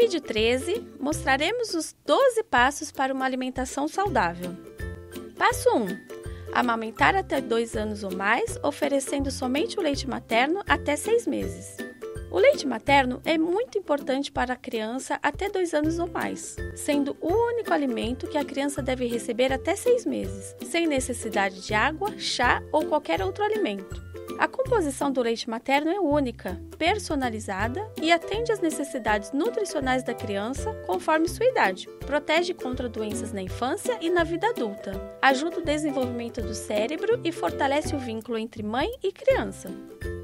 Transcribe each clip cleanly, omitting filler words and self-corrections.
vídeo 13, mostraremos os 12 passos para uma alimentação saudável. Passo 1. Amamentar até 2 anos ou mais, oferecendo somente o leite materno até 6 meses. O leite materno é muito importante para a criança até 2 anos ou mais, sendo o único alimento que a criança deve receber até 6 meses, sem necessidade de água, chá ou qualquer outro alimento. A composição do leite materno é única, personalizada e atende às necessidades nutricionais da criança conforme sua idade. Protege contra doenças na infância e na vida adulta. Ajuda o desenvolvimento do cérebro e fortalece o vínculo entre mãe e criança.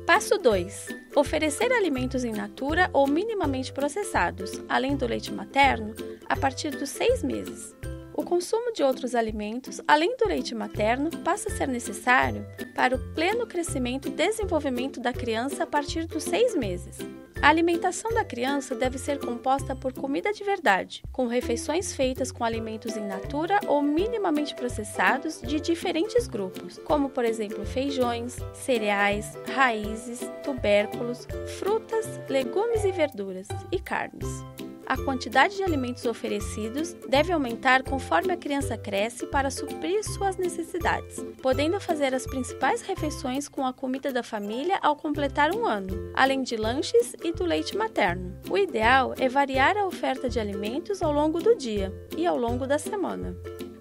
Passo 2. Oferecer alimentos in natura ou minimamente processados, além do leite materno, a partir dos 6 meses. O consumo de outros alimentos, além do leite materno, passa a ser necessário para o pleno crescimento e desenvolvimento da criança a partir dos 6 meses. A alimentação da criança deve ser composta por comida de verdade, com refeições feitas com alimentos in natura ou minimamente processados de diferentes grupos, como por exemplo feijões, cereais, raízes, tubérculos, frutas, legumes e verduras e carnes. A quantidade de alimentos oferecidos deve aumentar conforme a criança cresce para suprir suas necessidades, podendo fazer as principais refeições com a comida da família ao completar 1 ano, além de lanches e do leite materno. O ideal é variar a oferta de alimentos ao longo do dia e ao longo da semana.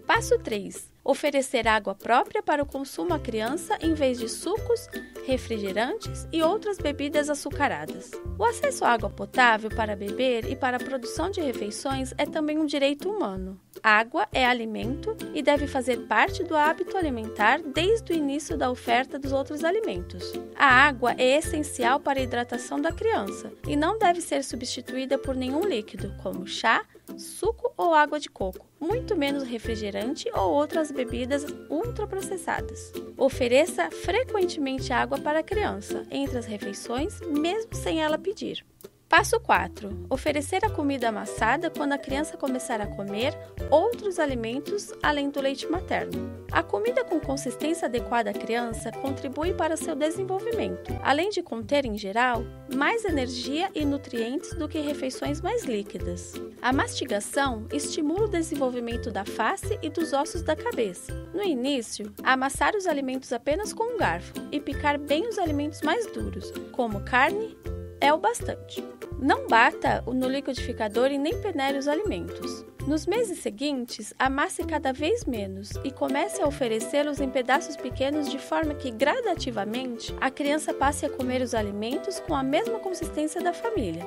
Passo 3. Oferecer água própria para o consumo à criança em vez de sucos, refrigerantes e outras bebidas açucaradas. O acesso à água potável para beber e para a produção de refeições é também um direito humano. Água é alimento e deve fazer parte do hábito alimentar desde o início da oferta dos outros alimentos. A água é essencial para a hidratação da criança e não deve ser substituída por nenhum líquido, como chá, suco ou água de coco, muito menos refrigerante ou outras bebidas ultraprocessadas. Ofereça frequentemente água para a criança entre as refeições, mesmo sem ela pedir. Passo 4. Oferecer a comida amassada quando a criança começar a comer outros alimentos além do leite materno. A comida com consistência adequada à criança contribui para seu desenvolvimento, além de conter, em geral, mais energia e nutrientes do que refeições mais líquidas. A mastigação estimula o desenvolvimento da face e dos ossos da cabeça. No início, amassar os alimentos apenas com um garfo e picar bem os alimentos mais duros, como carne, é o bastante. Não bata no liquidificador e nem peneire os alimentos. Nos meses seguintes, amasse cada vez menos e comece a oferecê-los em pedaços pequenos de forma que, gradativamente, a criança passe a comer os alimentos com a mesma consistência da família.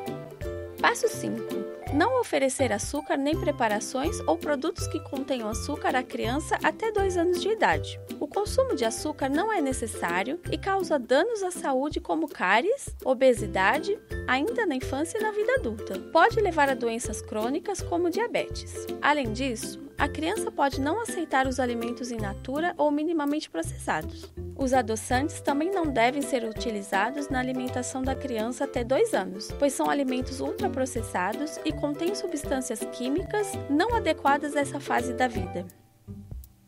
Passo 5. Não oferecer açúcar nem preparações ou produtos que contenham açúcar à criança até 2 anos de idade. O consumo de açúcar não é necessário e causa danos à saúde como cáries, obesidade, ainda na infância e na vida adulta. Pode levar a doenças crônicas como diabetes. Além disso, a criança pode não aceitar os alimentos in natura ou minimamente processados. Os adoçantes também não devem ser utilizados na alimentação da criança até 2 anos, pois são alimentos ultraprocessados e contêm substâncias químicas não adequadas a essa fase da vida.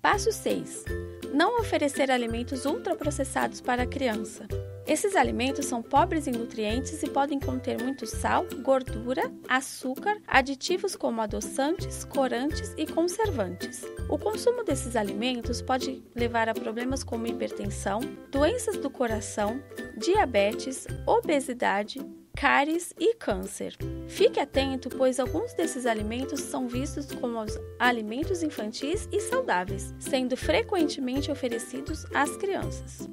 Passo 6. Não oferecer alimentos ultraprocessados para a criança. Esses alimentos são pobres em nutrientes e podem conter muito sal, gordura, açúcar, aditivos como adoçantes, corantes e conservantes. O consumo desses alimentos pode levar a problemas como hipertensão, doenças do coração, diabetes, obesidade, cáries e câncer. Fique atento, pois alguns desses alimentos são vistos como os alimentos infantis e saudáveis, sendo frequentemente oferecidos às crianças.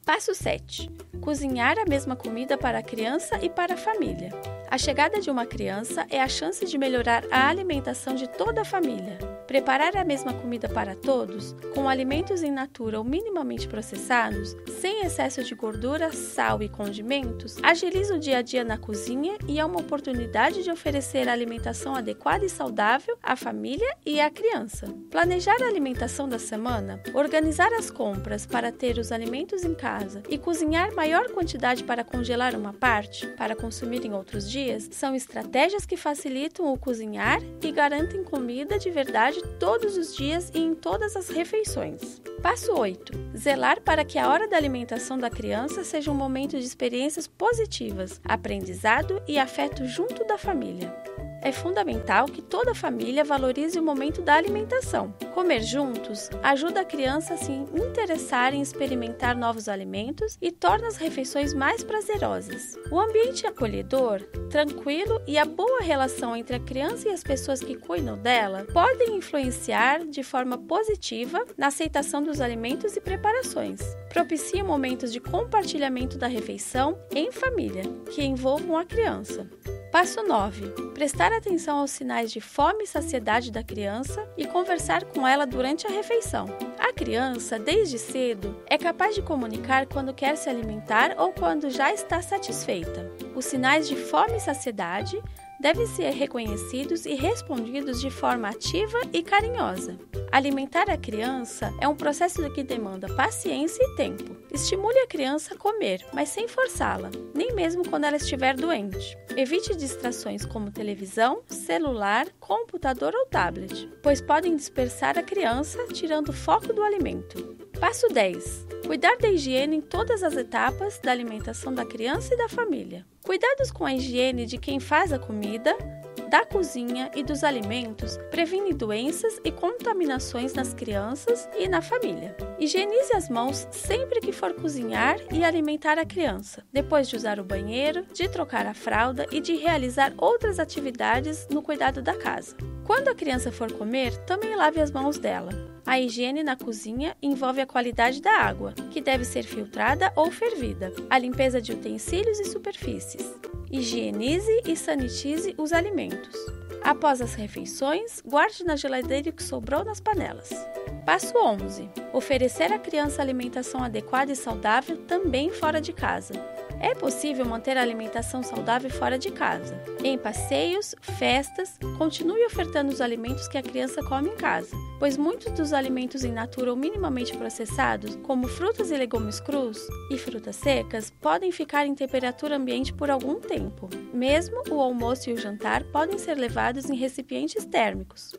Passo 7. Cozinhar a mesma comida para a criança e para a família. A chegada de uma criança é a chance de melhorar a alimentação de toda a família. Preparar a mesma comida para todos, com alimentos in natura ou minimamente processados, sem excesso de gordura, sal e condimentos, agiliza o dia a dia na cozinha e é uma oportunidade de oferecer alimentação adequada e saudável à família e à criança. Planejar a alimentação da semana, organizar as compras para ter os alimentos em casa e cozinhar maior quantidade para congelar uma parte, para consumir em outros dias, são estratégias que facilitam o cozinhar e garantem comida de verdade todos os dias e em todas as refeições. Passo 8. Zelar para que a hora da alimentação da criança seja um momento de experiências positivas, aprendizado e afeto junto da família. é fundamental que toda a família valorize o momento da alimentação. Comer juntos ajuda a criança a se interessar em experimentar novos alimentos e torna as refeições mais prazerosas. O ambiente acolhedor, tranquilo e a boa relação entre a criança e as pessoas que cuidam dela podem influenciar de forma positiva na aceitação dos alimentos e preparações. Propicia momentos de compartilhamento da refeição em família, que envolvam a criança. Passo 9. Prestar atenção aos sinais de fome e saciedade da criança e conversar com ela durante a refeição. A criança, desde cedo, é capaz de comunicar quando quer se alimentar ou quando já está satisfeita. Os sinais de fome e saciedade devem ser reconhecidos e respondidos de forma ativa e carinhosa. Alimentar a criança é um processo que demanda paciência e tempo. Estimule a criança a comer, mas sem forçá-la, nem mesmo quando ela estiver doente. Evite distrações como televisão, celular, computador ou tablet, pois podem dispersar a criança, tirando o foco do alimento. Passo 10. Cuidar da higiene em todas as etapas da alimentação da criança e da família. Cuidados com a higiene de quem faz a comida, da cozinha e dos alimentos previne doenças e contaminações nas crianças e na família. Higienize as mãos sempre que for cozinhar e alimentar a criança, depois de usar o banheiro, de trocar a fralda e de realizar outras atividades no cuidado da casa. Quando a criança for comer, também lave as mãos dela. A higiene na cozinha envolve a qualidade da água, que deve ser filtrada ou fervida, a limpeza de utensílios e superfícies. Higienize e sanitize os alimentos. Após as refeições, guarde na geladeira o que sobrou nas panelas. Passo 11. Oferecer à criança alimentação adequada e saudável também fora de casa. É possível manter a alimentação saudável fora de casa. Em passeios, festas, continue ofertando os alimentos que a criança come em casa, pois muitos dos alimentos in natura ou minimamente processados, como frutas e legumes crus e frutas secas, podem ficar em temperatura ambiente por algum tempo. Mesmo o almoço e o jantar podem ser levados em recipientes térmicos.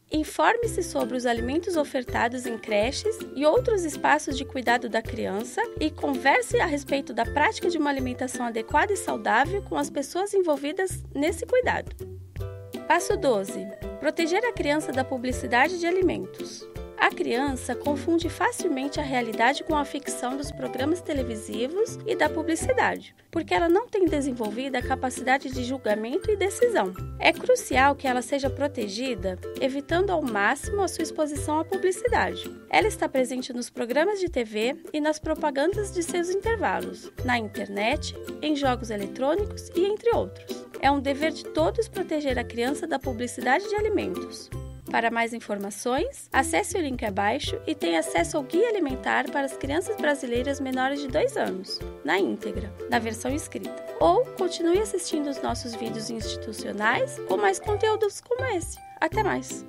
Informe-se sobre os alimentos ofertados em creches e outros espaços de cuidado da criança e converse a respeito da prática de uma alimentação adequada e saudável com as pessoas envolvidas nesse cuidado. Passo 12. Proteger a criança da publicidade de alimentos. A criança confunde facilmente a realidade com a ficção dos programas televisivos e da publicidade, porque ela não tem desenvolvida a capacidade de julgamento e decisão. É crucial que ela seja protegida, evitando ao máximo a sua exposição à publicidade. Ela está presente nos programas de TV e nas propagandas de seus intervalos, na internet, em jogos eletrônicos e entre outros. É um dever de todos proteger a criança da publicidade de alimentos. Para mais informações, acesse o link abaixo e tenha acesso ao Guia Alimentar para as crianças brasileiras menores de 2 anos, na íntegra, na versão escrita. Ou continue assistindo os nossos vídeos institucionais com mais conteúdos como esse. Até mais!